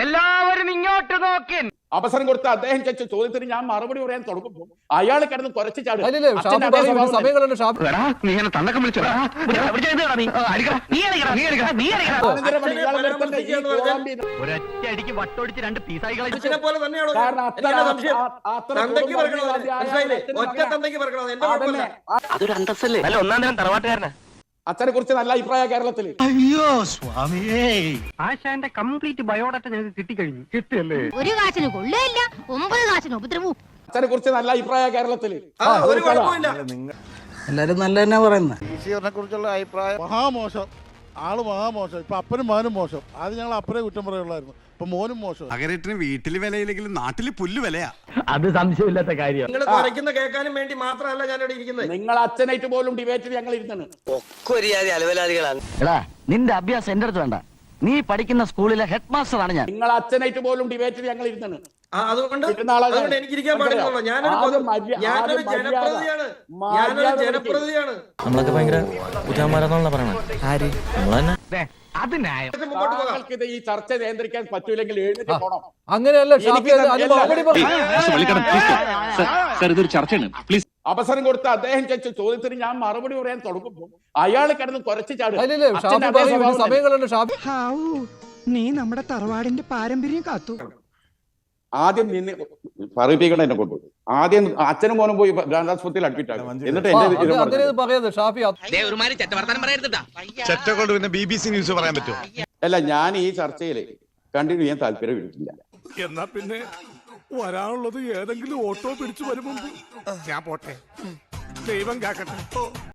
എല്ലാവരും ഇങ്ങോട്ട് നോക്കി. അവസരം കൊടുത്ത അദ്ദേഹം ചോദിച്ച ചോദ്യത്തിന് ഞാൻ മറുപടി പറയാൻ തുടങ്ങുമ്പോൾ അയാൾ കിടന്ന് കുറച്ച് ചാടും. ഒരൊറ്റയടിക്ക് വട്ടൊടിച്ച് രണ്ട് പീസായി. അതൊരു അന്തസ്സല്ലേ? അല്ല, ഒന്നാം തരം തറവാട്ടുകാരനാ. അച്ഛനെ കുറിച്ച് നല്ല അഭിപ്രായ കേരളത്തിൽ. അയ്യോ സ്വാമിയേ, ആശാന്റെ കംപ്ലീറ്റ് ബയോഡാറ്റ ഞങ്ങൾക്ക് കിട്ടിക്കഴിഞ്ഞു. കിട്ടിയല്ലേ? ഒരു കാശിന് കൊള്ളയില്ല, 9 കാശിന് ഉപദ്രവവും. അച്ഛനെ കുറിച്ച് നല്ല അഭിപ്രായ കേരളത്തിൽ. എല്ലാരും നല്ല തന്നെ പറയുന്നത്. കുറിച്ചുള്ള അഭിപ്രായം മഹാമോശം, ആള് മഹാമോശം. ഇപ്പൊ അപ്പനും മോനും മോശം. ആദ്യം ഞങ്ങൾ അപ്പനെ കുറ്റം പറയുള്ളായിരുന്നു, ഇപ്പൊ മോനും മോശം. അകരേട്ടിന് വീട്ടില് വിലയില്ലെങ്കിലും നാട്ടില് പുല്ല് വിലയാ. അത് സംശയമില്ലാത്ത കാര്യം. നിങ്ങൾ കുറയ്ക്കുന്ന കേൾക്കാനും വേണ്ടി മാത്രമല്ല ഞാനിവിടെ ഇരിക്കുന്നത്. നിങ്ങൾ അച്ഛനായിട്ട് പോലും ഡിബേറ്റിൽ ഞങ്ങൾ ഇരുന്നാണ്. എടാ, നിന്റെ അഭ്യാസം എന്റെ അടുത്ത് വേണ്ട. നീ പഠിക്കുന്ന സ്കൂളിലെ ഹെഡ് മാസ്റ്റർ ആണ് ഞാൻ. നിങ്ങൾ അച്ഛനായിട്ട് പോലും ഡിബേറ്റിൽ ഞങ്ങൾ ഇരുന്നാണ്. അതുകൊണ്ട് എനിക്കിരിക്കാൻ പാടില്ല. ഞാനൊരു ജനപ്രതിയാണ്. നമ്മളൊക്കെ ഭയങ്കര കുറ്റന്മാരെന്നുള്ള പറയണേ. ആര്? നമ്മളെന്നെ. അത് ന്യായം. താങ്കൾക്കിത് ഈ ചർച്ച നിയന്ത്രിക്കാൻ പറ്റൂലെങ്കിൽ എഴുന്നേറ്റ് പോണം. അങ്ങനെയല്ല, അവസരം കൊടുത്ത അദ്ദേഹം ചോദിച്ച ചോദ്യത്തിന് ഞാൻ മറുപടി പറയാൻ തുടങ്ങുമ്പോൾ അയാൾ കിടന്ന് കുറച്ച് ചാടും. നീ നമ്മുടെ തറവാടിന്റെ പാരമ്പര്യം കാത്തു. ആദ്യം നിന്ന് പറയിപ്പിക്കണം എന്നെ കൊണ്ട്. ആദ്യം അച്ഛനും മോനും പോയി ഗാന്ധാസ്പത്രിയിൽ അഡ്മിറ്റ് ആകും. എന്നിട്ട് പിന്നെ BBC ന്യൂസ് പറയാൻ പറ്റുമോ? അല്ല, ഞാൻ ഈ ചർച്ചയിൽ കണ്ടിന്യൂ ചെയ്യാൻ താല്പര്യമില്ല. എന്നാ പിന്നെ വരാനുള്ളത് ഏതെങ്കിലും ഓട്ടോ പിടിച്ചു വരുമ്പോ ഞാൻ പോട്ടെ. ദൈവം കാക്കട്ടെ.